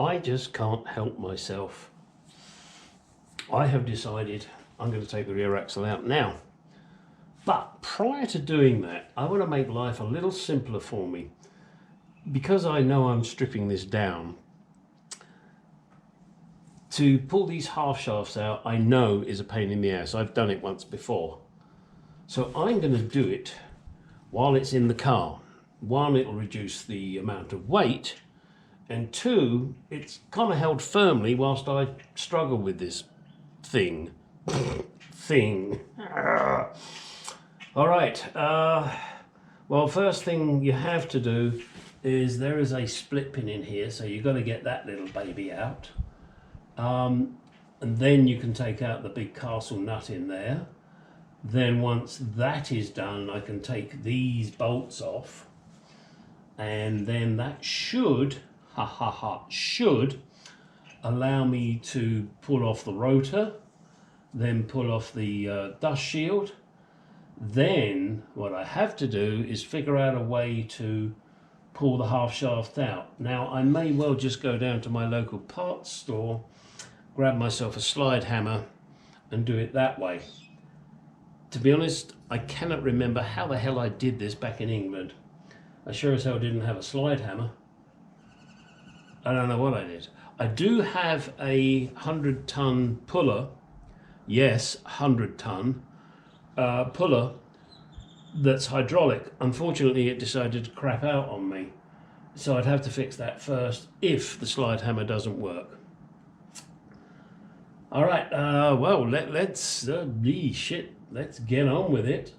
I just can't help myself. I have decided I'm going to take the rear axle out now. But prior to doing that, I want to make life a little simpler for me. Because I know I'm stripping this down, to pull these half shafts out, I know is a pain in the ass. I've done it once before. So I'm going to do it while it's in the car. One, it'll reduce the amount of weight, and two, it's kind of held firmly whilst I struggle with this thing. All right, well, first thing you have to do is there is a split pin in here, so you've got to get that little baby out. And then you can take out the big castle nut in there. Then once that is done, I can take these bolts off, and then that should, should allow me to pull off the rotor, then pull off the dust shield. Then what I have to do is figure out a way to pull the half shaft out. Now I may well just go down to my local parts store, grab myself a slide hammer and do it that way. To be honest, I cannot remember how the hell I did this back in England. I sure as hell didn't have a slide hammer. I don't know what I did. I do have a 100-ton puller. Yes, 100-ton puller that's hydraulic. Unfortunately, it decided to crap out on me. So I'd have to fix that first if the slide hammer doesn't work. All right, well, let's get on with it.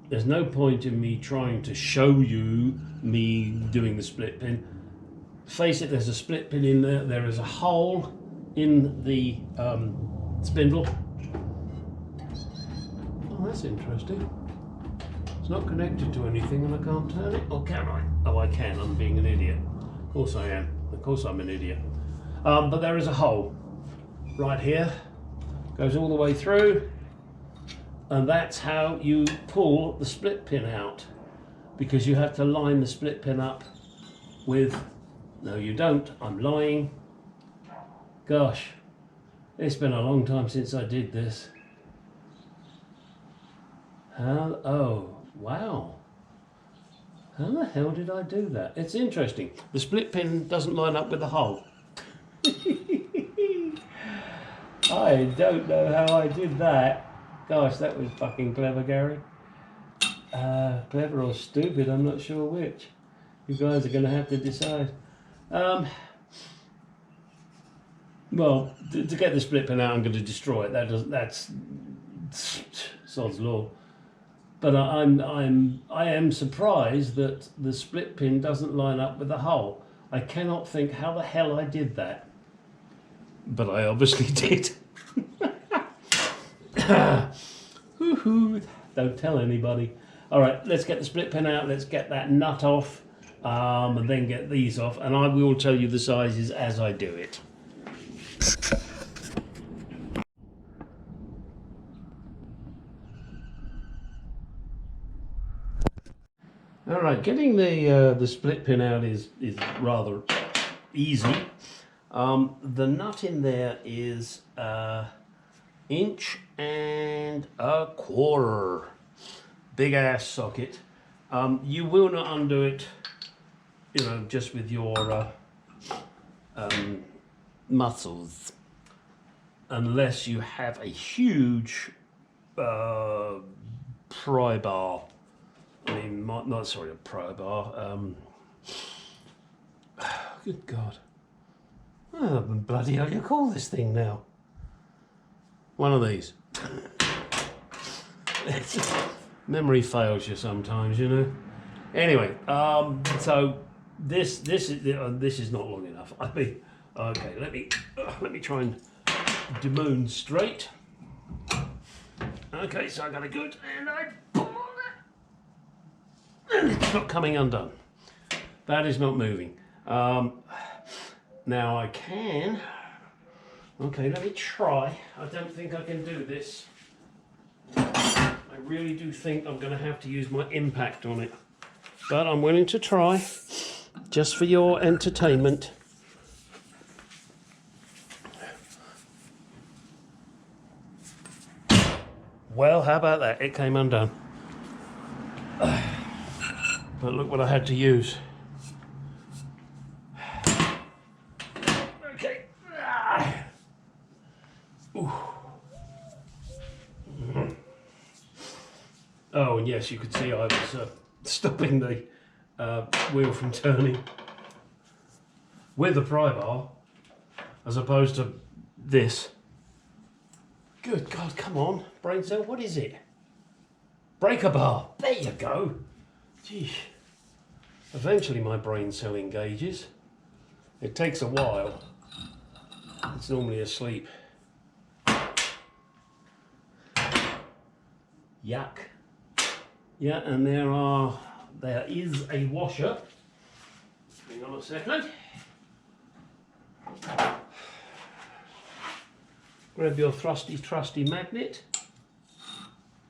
There's no point in me trying to show you me doing the split pin. Face it, there's a split pin in there. There is a hole in the spindle. Oh, that's interesting. It's not connected to anything and I can't turn it. Or can I? Oh, I can. I'm being an idiot. Of course I am. Of course I'm an idiot. But there is a hole right here. Goes all the way through. And that's how you pull the split pin out, because you have to line the split pin up with, no you don't, I'm lying. Gosh, it's been a long time since I did this. Oh, wow. How the hell did I do that? It's interesting. The split pin doesn't line up with the hole. I don't know how I did that. Gosh, that was fucking clever, Gary. Clever or stupid, I'm not sure which. You guys are going to have to decide. Well, to get the split pin out, I'm going to destroy it. That's sod's law. But I am surprised that the split pin doesn't line up with the hole. I cannot think how the hell I did that. But I obviously did. Don't tell anybody. All right, let's get the split pin out. Let's get that nut off, and then get these off. And I will tell you the sizes as I do it. All right, getting the split pin out is rather easy. The nut in there is 1.25 inches. Big ass socket. You will not undo it, you know, just with your muscles, unless you have a huge pry bar. I mean, not sorry, a pry bar. Good God. Oh, bloody hell, you call this thing now? One of these. Memory fails you sometimes, you know. Anyway, so this is not long enough. I mean, okay, let me try and demonstrate. Okay, so I got a good, and I pull on it, and it's not coming undone. That is not moving. Now I can. Okay, let me try. I don't think I can do this. I really do think I'm going to have to use my impact on it. But I'm willing to try. just for your entertainment. Well, how about that? It came undone. But look what I had to use. Okay. Ooh. Oh, and yes, you could see I was stopping the wheel from turning with the pry bar, as opposed to this. Good God, come on, brain cell, what is it? Breaker bar, there you go. Gee. Eventually my brain cell engages. It takes a while. It's normally asleep. Yuck. Yeah, and there is a washer. Hang on a second. Grab your trusty magnet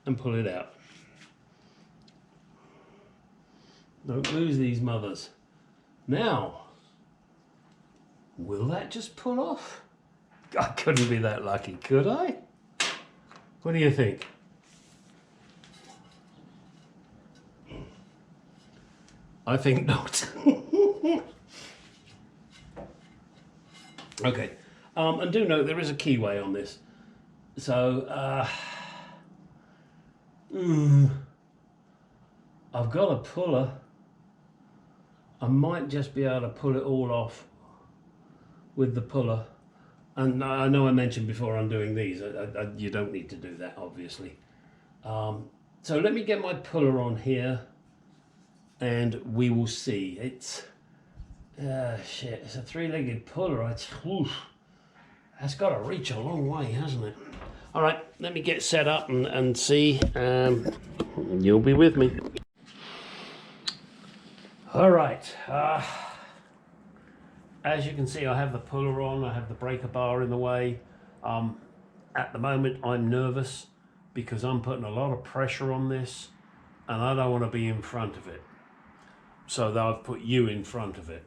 and pull it out. Don't lose these mothers. Now, will that just pull off? I couldn't be that lucky, could I? What do you think? I think not. Okay, and do note there is a keyway on this. So, I've got a puller. I might just be able to pull it all off with the puller. And I know I mentioned before undoing these, you don't need to do that, obviously. So let me get my puller on here and we will see. It's, shit, it's a three-legged puller. That's got to reach a long way, hasn't it? All right, let me get set up and see. You'll be with me. All right. As you can see, I have the puller on, I have the breaker bar in the way. At the moment, I'm nervous because I'm putting a lot of pressure on this and I don't want to be in front of it. So I've put you in front of it.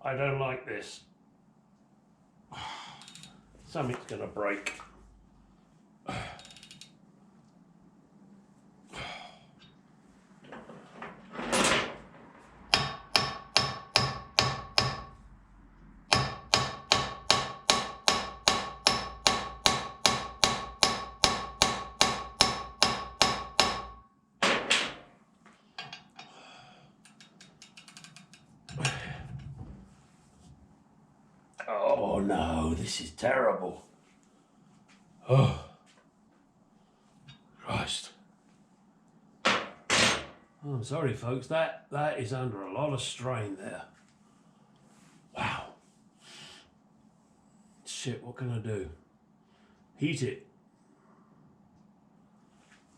I don't like this. Something's gonna break. Oh no, this is terrible. Oh, Christ. Oh, I'm sorry folks, that is under a lot of strain there. Wow. Shit, what can I do? Heat it.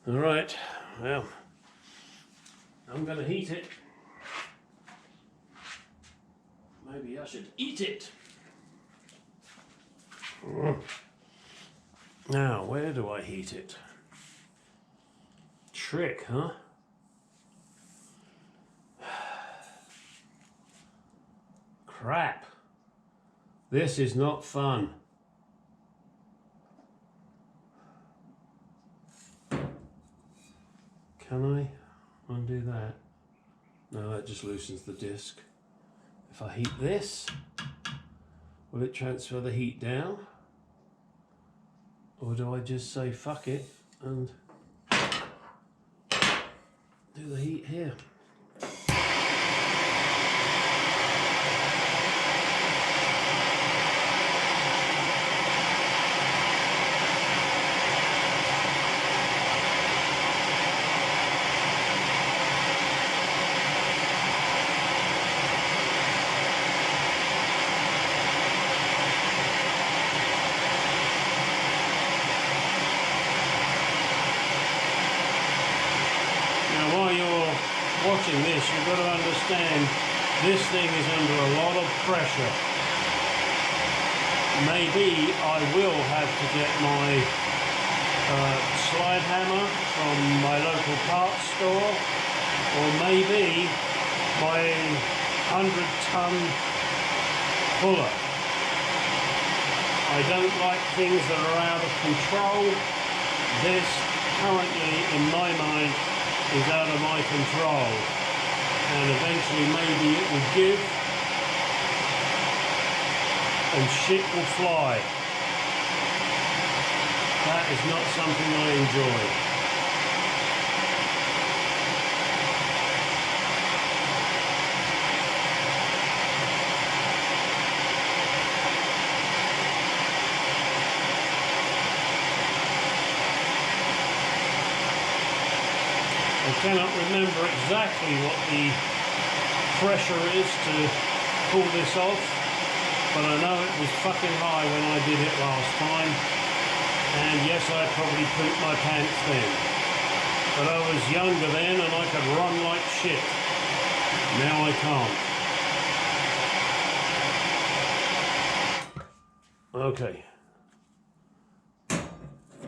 All right, well, I'm gonna heat it. Maybe I should eat it. Now, where do I heat it? Trick, huh? Crap. This is not fun. Can I undo that? No, that just loosens the disc. If I heat this, will it transfer the heat down? Or do I just say fuck it and do the heat here? Watching this, you've got to understand this thing is under a lot of pressure. maybe I will have to get my slide hammer from my local parts store, or maybe my 100-ton puller. I don't like things that are out of control. This currently, in my mind, is out of my control, and eventually maybe it will give and shit will fly. That is not something I enjoy. I cannot remember exactly what the pressure is to pull this off, but I know it was fucking high when I did it last time, and yes, I probably pooped my pants then. But I was younger then and I could run like shit. Now I can't. Okay.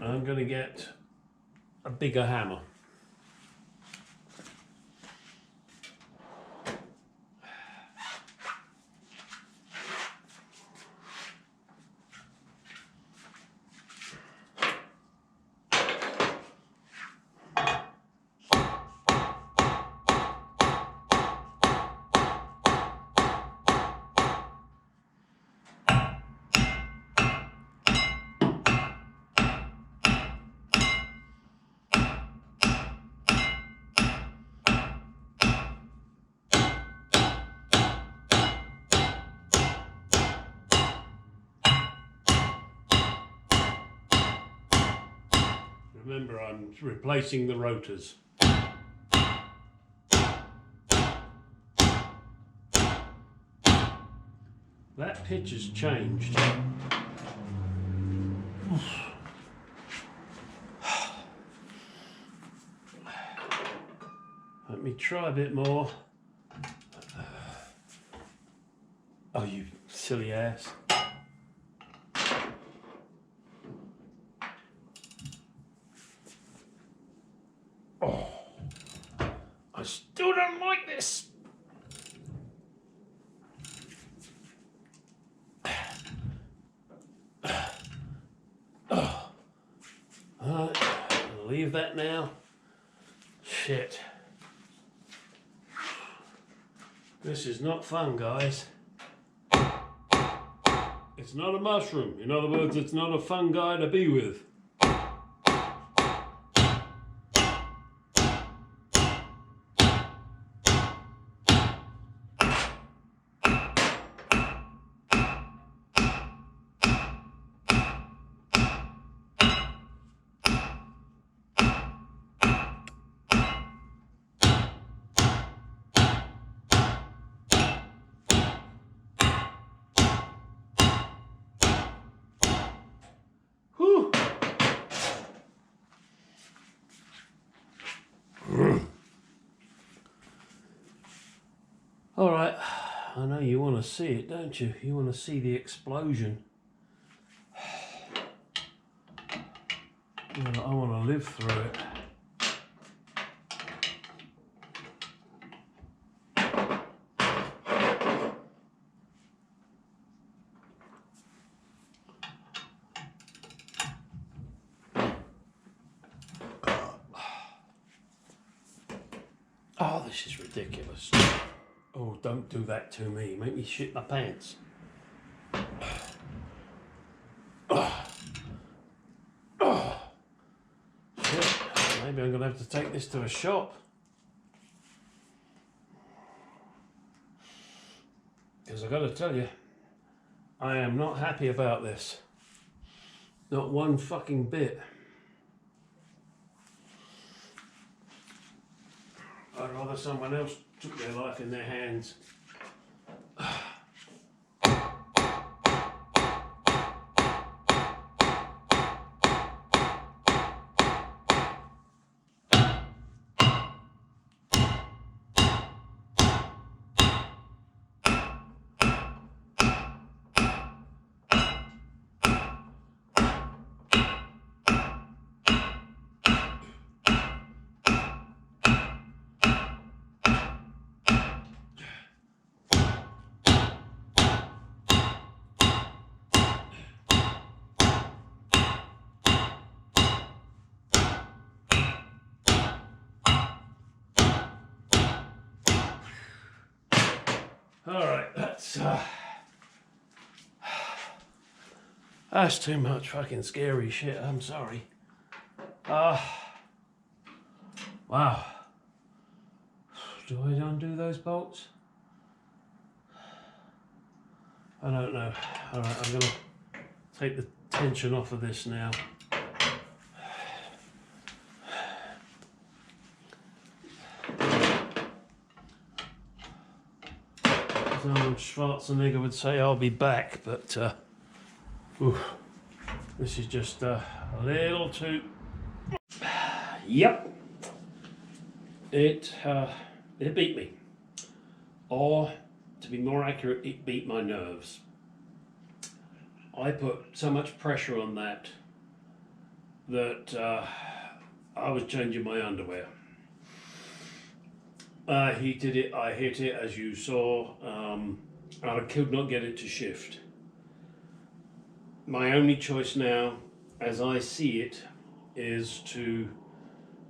I'm going to get a bigger hammer. Remember, I'm replacing the rotors. That pitch has changed. Let me try a bit more. Oh, you silly ass. Oh, I still don't like this. Alright, I'll leave that now. Shit. This is not fun, guys. It's not a mushroom. In other words, it's not a fun guy to be with. All right, I know you want to see it, don't you? You want to see the explosion. I want to live through it. Oh, this is ridiculous. Oh, don't do that to me. Make me shit my pants. Shit. Maybe I'm going to have to take this to a shop. Because I've got to tell you, I am not happy about this. Not one fucking bit. I'd rather someone else took their life in their hands. Alright, that's too much fucking scary shit, I'm sorry. Wow. Do I undo those bolts? I don't know. Alright, I'm gonna take the tension off of this now. Schwarzenegger would say I'll be back, but this is just a little too... Yep. It beat me. Or, to be more accurate, it beat my nerves. I put so much pressure on that I was changing my underwear. I heated it, I hit it, as you saw, and I could not get it to shift. My only choice now, as I see it, is to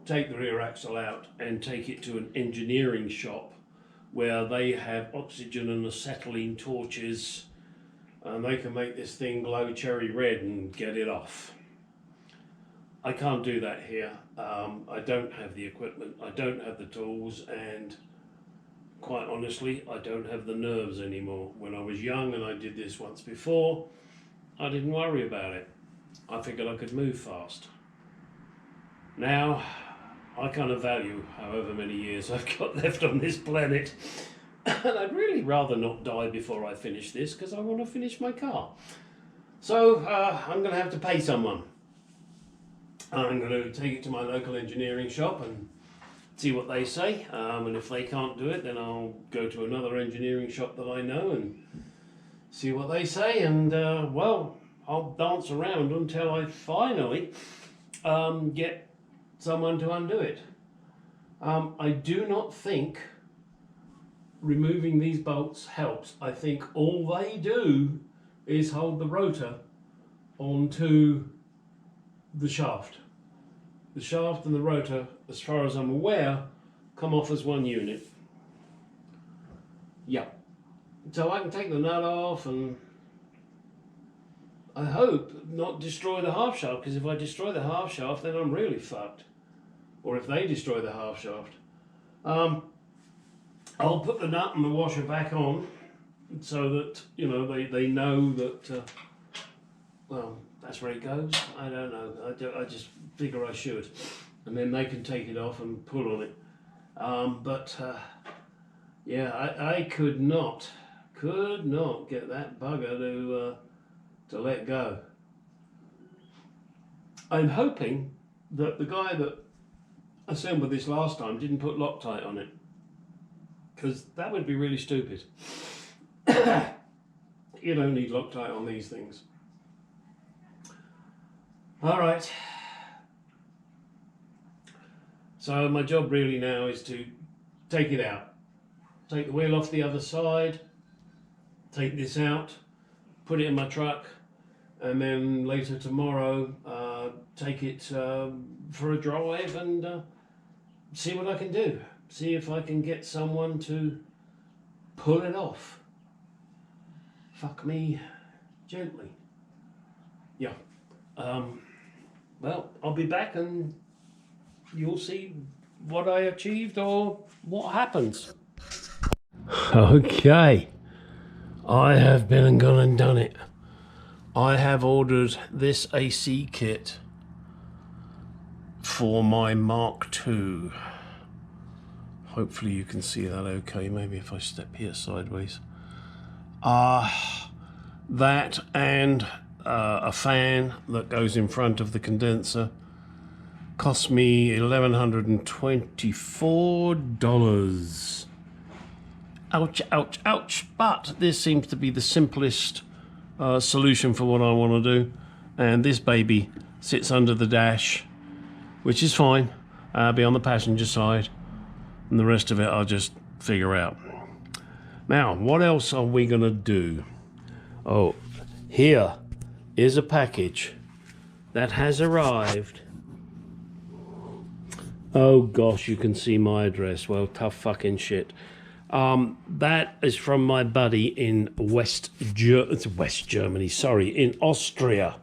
take the rear axle out and take it to an engineering shop where they have oxygen and acetylene torches, and they can make this thing glow cherry red and get it off. I can't do that here. I don't have the equipment, I don't have the tools, and quite honestly, I don't have the nerves anymore. When I was young and I did this once before, I didn't worry about it. I figured I could move fast. Now, I kind of value however many years I've got left on this planet. And I'd really rather not die before I finish this, because I want to finish my car. So, I'm going to have to pay someone. I'm going to take it to my local engineering shop and see what they say. And if they can't do it, then I'll go to another engineering shop that I know and see what they say. And, well, I'll dance around until I finally get someone to undo it. I do not think removing these bolts helps. I think all they do is hold the rotor onto the shaft. The shaft and the rotor, as far as I'm aware, come off as one unit. Yeah. So I can take the nut off and I hope not destroy the half shaft, because if I destroy the half shaft, then I'm really fucked. Or if they destroy the half shaft. I'll put the nut and the washer back on so that, you know, they know that, well, that's where it goes. I don't know. I just figure I should. And then they can take it off and pull on it. Yeah, I could not get that bugger to let go. I'm hoping that the guy that assembled this last time didn't put Loctite on it, because that would be really stupid. You don't need Loctite on these things. All right. So my job really now is to take it out. Take the wheel off the other side, take this out, put it in my truck, and then later tomorrow take it for a drive and see what I can do. See if I can get someone to pull it off. Fuck me gently. Yeah. Well, I'll be back and you'll see what I achieved or what happens. Okay. I have been and gone and done it. I have ordered this AC kit for my Mark II. Hopefully you can see that okay. Maybe if I step here sideways. That and a fan that goes in front of the condenser cost me $1,124. Ouch, ouch, ouch. But this seems to be the simplest solution for what I want to do. And this baby sits under the dash, which is fine. I'll be on the passenger side. And the rest of it I'll just figure out. Now, what else are we going to do? Oh, here is a package that has arrived. Oh gosh, you can see my address. Well, tough fucking shit. That is from my buddy in West Germany, sorry, in Austria.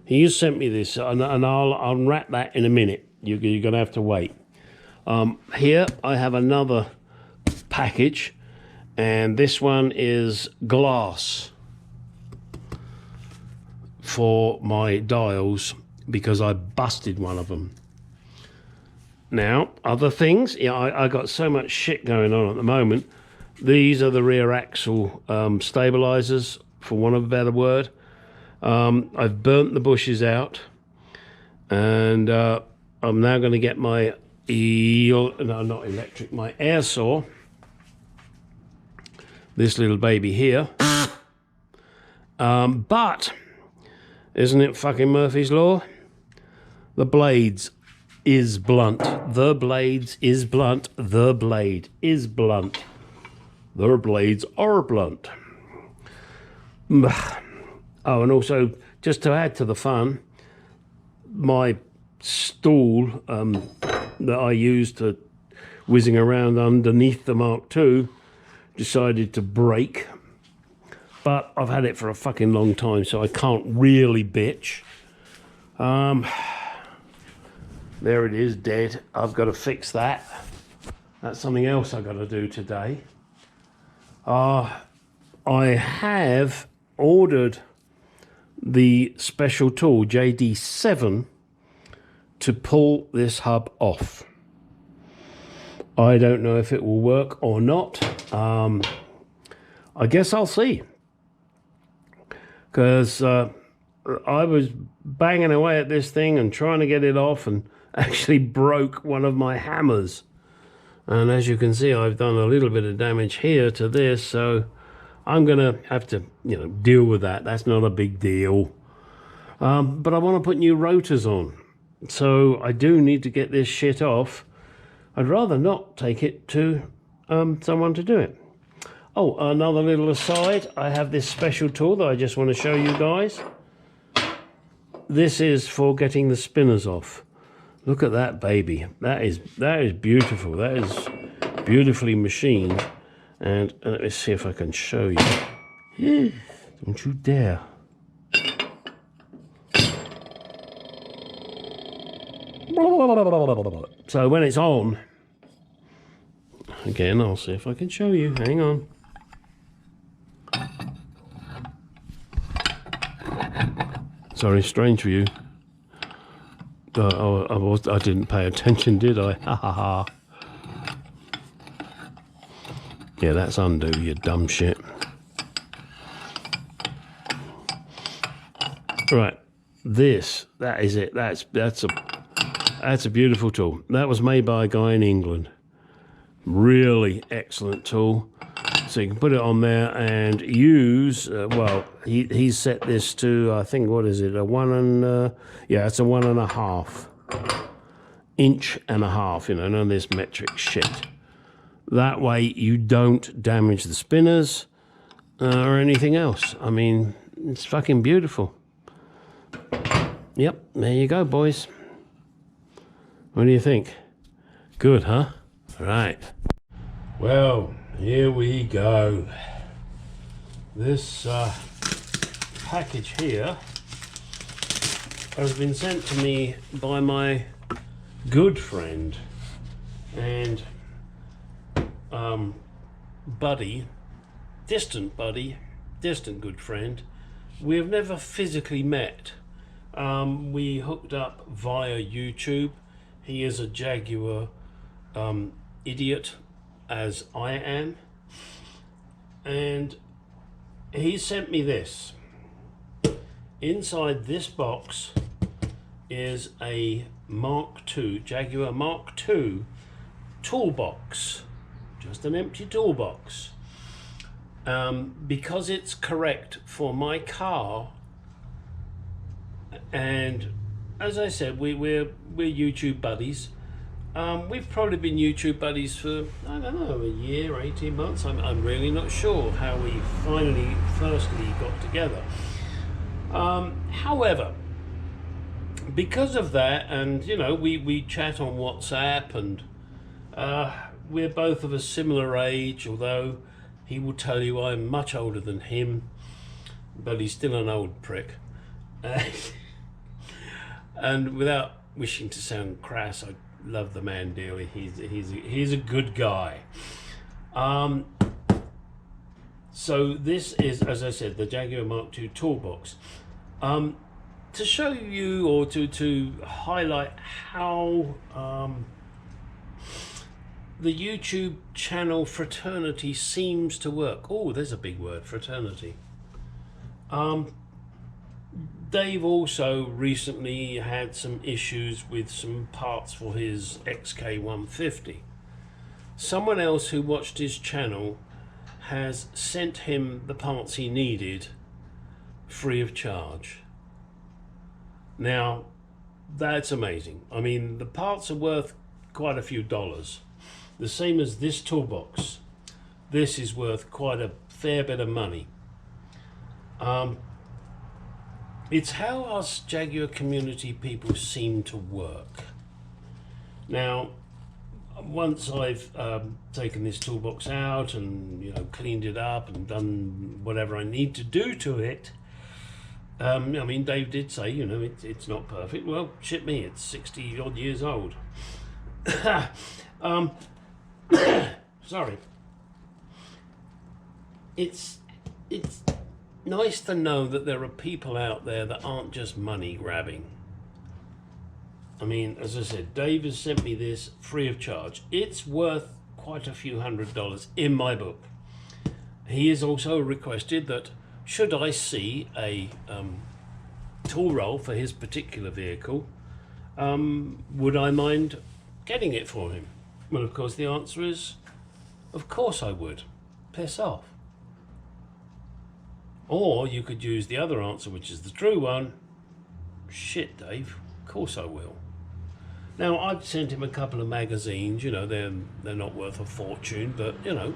He sent me this, and I'll unwrap that in a minute. You're going to have to wait. Here I have another package, and this one is glass for my dials because I busted one of them. Now, other things, yeah, I got so much shit going on at the moment. These are the rear axle stabilizers, for want of a better word. I've burnt the bushes out, and I'm now going to get my my air saw. This little baby here. But isn't it fucking Murphy's Law? The blades is blunt. The blades is blunt. The blade is blunt. Their blades are blunt. Oh, and also, just to add to the fun, my stool that I used to whizzing around underneath the Mark II decided to break. But I've had it for a fucking long time, so I can't really bitch. There it is, dead. I've got to fix that. That's something else I've got to do today. I have ordered the special tool, JD7, to pull this hub off. I don't know if it will work or not. I guess I'll see. Because I was banging away at this thing and trying to get it off, and actually broke one of my hammers. And as you can see, I've done a little bit of damage here to this, so I'm going to have to, deal with that. That's not a big deal. But I want to put new rotors on. So I do need to get this shit off. I'd rather not take it to someone to do it. Oh, another little aside, I have this special tool that I just want to show you guys. This is for getting the spinners off. Look at that baby. That is beautiful. That is beautifully machined. And let me see if I can show you. Don't you dare. So when it's on, again, I'll see if I can show you. Hang on. Sorry, strange for you. I didn't pay attention, did I? Ha ha ha. Yeah, that's undo, you dumb shit. Right, that is it. That's a beautiful tool. That was made by a guy in England. Really excellent tool. So you can put it on there and use, he's set this to, I think, what is it, it's a 1.5 inch and a half, none of this metric shit. That way you don't damage the spinners or anything else. I mean, it's fucking beautiful. Yep, there you go, boys. What do you think? Good, huh? Right. Well, here we go. This package here has been sent to me by my good friend and distant good friend. We have never physically met. We hooked up via YouTube. He is a Jaguar idiot, as I am, and he sent me this. Inside this box is a Mark II, Jaguar Mark II toolbox, just an empty toolbox, because it's correct for my car. And as I said, we're YouTube buddies. We've probably been YouTube buddies for, I don't know, a year, 18 months. I'm really not sure how we firstly got together. However, because of that, and we chat on WhatsApp, and we're both of a similar age, although he will tell you I'm much older than him, but he's still an old prick. And without wishing to sound crass, I love the man dearly. He's a good guy. So this is, as I said, the Jaguar Mark II toolbox. To show you, or to highlight how the YouTube channel fraternity seems to work. Oh, there's a big word, fraternity. Dave also recently had some issues with some parts for his XK150. Someone else who watched his channel has sent him the parts he needed free of charge. Now, that's amazing. I mean, the parts are worth quite a few dollars. The same as this toolbox. This is worth quite a fair bit of money. It's how us Jaguar community people seem to work. Now, once I've taken this toolbox out and, you know, cleaned it up and done whatever I need to do to it, I mean, Dave did say, you know, it's not perfect. Well, shit me, it's 60 odd years old. Sorry. It's nice to know that there are people out there that aren't just money grabbing. I mean, as I said, Dave has sent me this free of charge. It's worth quite a few $100s in my book. He has also requested that should I see a tool roll for his particular vehicle, would I mind getting it for him? Well, of course, the answer is, of course I would. Piss off. Or you could use the other answer, which is the true one. Shit, Dave, of course I will. Now, I've sent him a couple of magazines, you know, they're not worth a fortune, but, you know,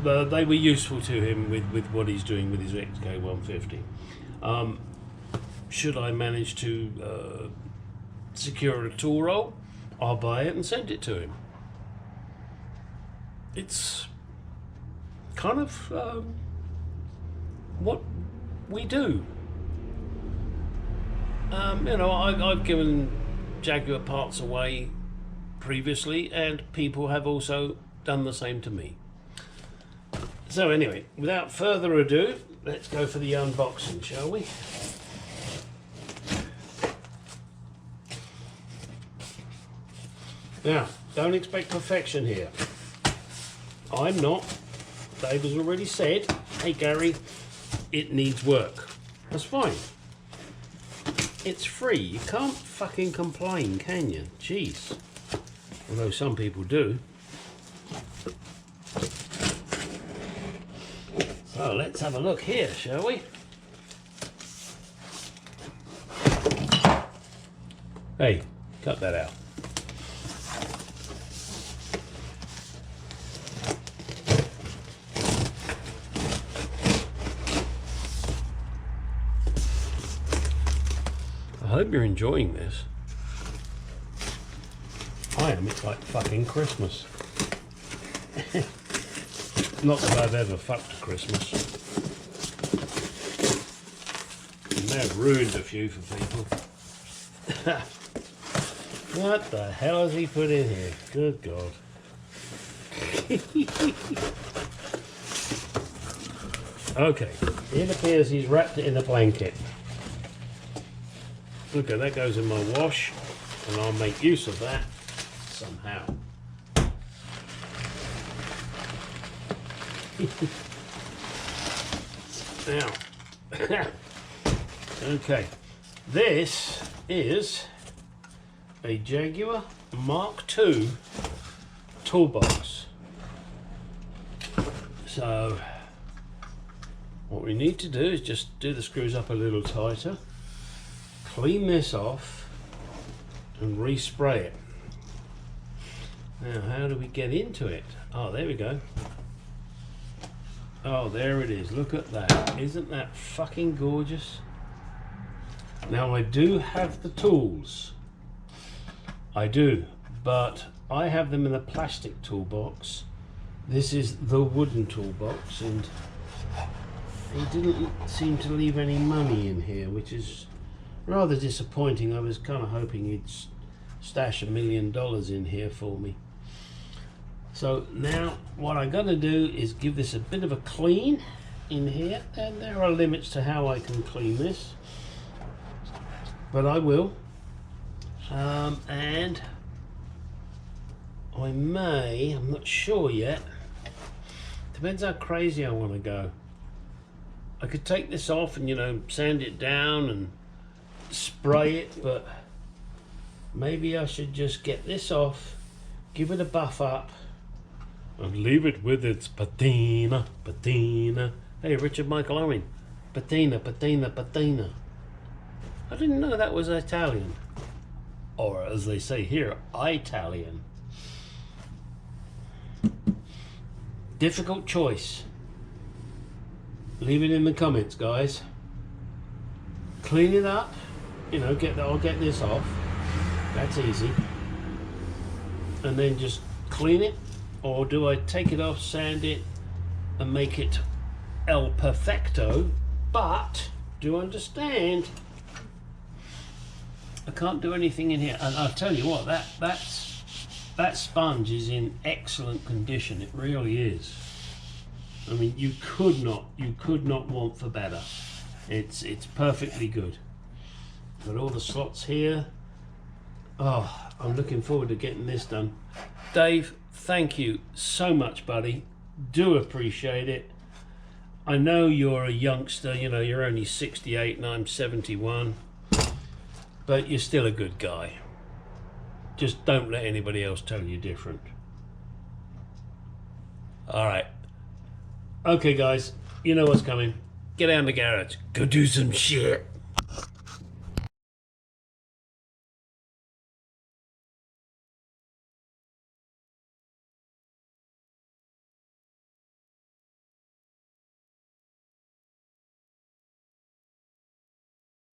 they were useful to him with what he's doing with his XK150. Should I manage to secure a tool roll, I'll buy it and send it to him. It's kind of what we do. You know, I've given Jaguar parts away previously, and people have also done the same to me. So anyway, without further ado, let's go for the unboxing, shall we? Now, don't expect perfection here. I'm not. Dave has already said, hey Gary, it needs work. That's fine. It's free. You can't fucking complain, can you? Jeez. Although some people do. So let's have a look here, shall we? Hey, cut that out. I hope you're enjoying this. I am. It's like fucking Christmas. Not that I've ever fucked Christmas. I may have ruined a few for people. What the hell has he put in here? Good God. Okay, it appears he's wrapped it in a blanket. Okay, that goes in my wash, and I'll make use of that somehow. Now, okay, this is a Jaguar Mark II toolbox. So, what we need to do is just do the screws up a little tighter, clean this off, and respray it. Now, how do we get into it? Oh, there we go. Oh, there it is. Look at that. Isn't that fucking gorgeous? Now, I do have the tools. I do, but I have them in a plastic toolbox. This is the wooden toolbox, and he didn't seem to leave any money in here, which is rather disappointing. I was kind of hoping he'd stash $1 million in here for me. So now what I got to do is give this a bit of a clean in here, and there are limits to how I can clean this, but I will. And I may, I'm not sure yet, depends how crazy I want to go. I could take this off and, you know, sand it down and spray it, but maybe I should just get this off, give it a buff up, and leave it with its patina, patina. Hey, Richard Michael Owen, patina, patina, patina. I didn't know that was Italian, or as they say here, Italian. Difficult choice. Leave it in the comments, guys. Clean it up, you know, I'll get this off. That's easy. And then just clean it, or do I take it off, sand it, and make it El Perfecto? But do understand, I can't do anything in here. And I'll tell you what, that sponge is in excellent condition. It really is. I mean, you could not want for better. It's perfectly good. Got all the slots here. Oh, I'm looking forward to getting this done. Dave, thank you so much, buddy. Do appreciate it. I know you're a youngster, you know, you're only 68 and I'm 71, but you're still a good guy. Just don't let anybody else tell you different. All right. Okay, guys, you know what's coming. Get out in the garage. Go do some shit.